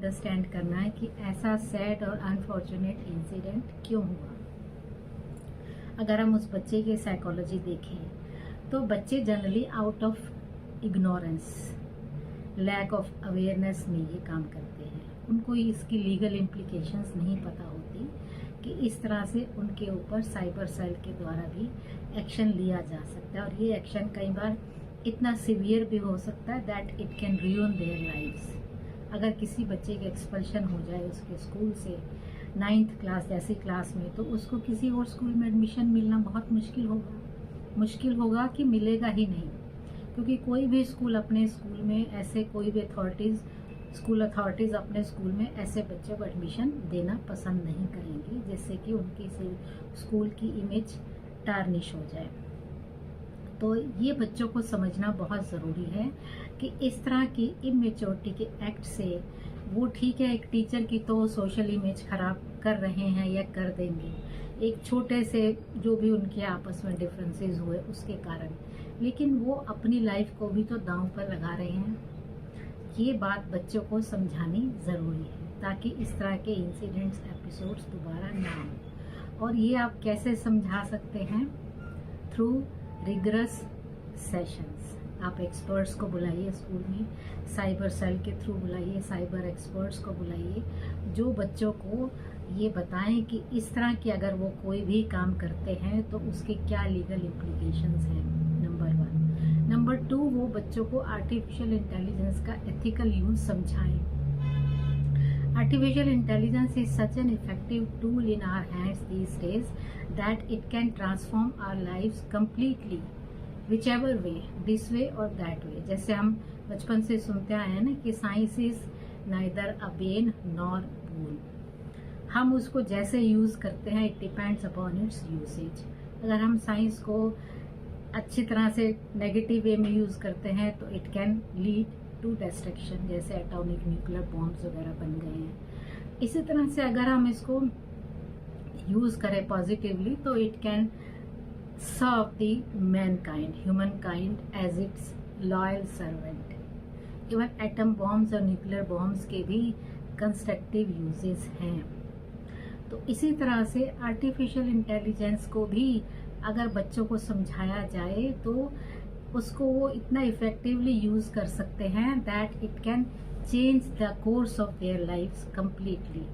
Understand करना है कि ऐसा सैड और अनफॉर्चुनेट इंसिडेंट क्यों हुआ। अगर हम उस बच्चे की साइकोलॉजी देखें तो बच्चे generally out of ignorance, lack of awareness में ये काम करते हैं। उनको इसकी लीगल इम्प्लीकेशंस नहीं पता होती कि इस तरह से उनके ऊपर साइबर सेल के द्वारा भी एक्शन लिया जा सकता है, और ये एक्शन कई बार इतना सिवियर भी हो सकता है that it can ruin their lives. अगर किसी बच्चे के एक्सपल्शन हो जाए उसके स्कूल से 9th क्लास जैसी क्लास में, तो उसको किसी और स्कूल में एडमिशन मिलना बहुत मुश्किल होगा कि मिलेगा ही नहीं, क्योंकि कोई भी स्कूल अपने स्कूल में ऐसे कोई भी स्कूल अथॉरिटीज़ अपने स्कूल में ऐसे बच्चों को एडमिशन देना पसंद नहीं करेंगी जिससे कि उनकी स्कूल की इमेज टार्निश हो जाए। तो ये बच्चों को समझना बहुत ज़रूरी है कि इस तरह की इमेच्योरिटी के एक्ट से वो ठीक है, एक टीचर की तो सोशल इमेज खराब कर रहे हैं या कर देंगे, एक छोटे से जो भी उनके आपस में डिफरेंसेस हुए उसके कारण, लेकिन वो अपनी लाइफ को भी तो दांव पर लगा रहे हैं। ये बात बच्चों को समझानी ज़रूरी है ताकि इस तरह के इंसिडेंट्स एपिसोड्स दोबारा ना हो। और ये आप कैसे समझा सकते हैं? Through rigorous sessions. आप एक्सपर्ट्स को बुलाइए स्कूल में, साइबर सेल के थ्रू बुलाइए, साइबर एक्सपर्ट्स को बुलाइए जो बच्चों को ये बताएं कि इस तरह की अगर वो कोई भी काम करते हैं तो उसके क्या लीगल इम्प्लीकेशंस हैं, नंबर 1। नंबर 2, वो बच्चों को आर्टिफिशियल इंटेलिजेंस का एथिकल यूज समझाएं। Artificial intelligence is such an effective tool in our hands these days that it can transform our lives completely, whichever way, this way or that way। जैसे हम बचपन से सुनते आए हैं ना कि science is neither a bane nor boon. हम उसको जैसे यूज करते हैं, it depends upon its usage. अगर हम साइंस को अच्छी तरह से नेगेटिव वे में यूज करते हैं तो it can lead to destruction, जैसे एटॉमिक न्यूक्लियर बॉम्ब्स वगैरह बन गए हैं। इसी तरह से अगर हम इसको यूज करें पॉजिटिवली तो it can serve the mankind, human kind as its loyal servant. Even atom bombs और न्यूक्लियर बॉम्ब्स के भी कंस्ट्रक्टिव यूजेस हैं। तो इसी तरह से आर्टिफिशियल इंटेलिजेंस को भी अगर बच्चों को समझाया जाए तो उसको वो इतना इफेक्टिवली यूज कर सकते हैं that it can change the course of their lifes completely.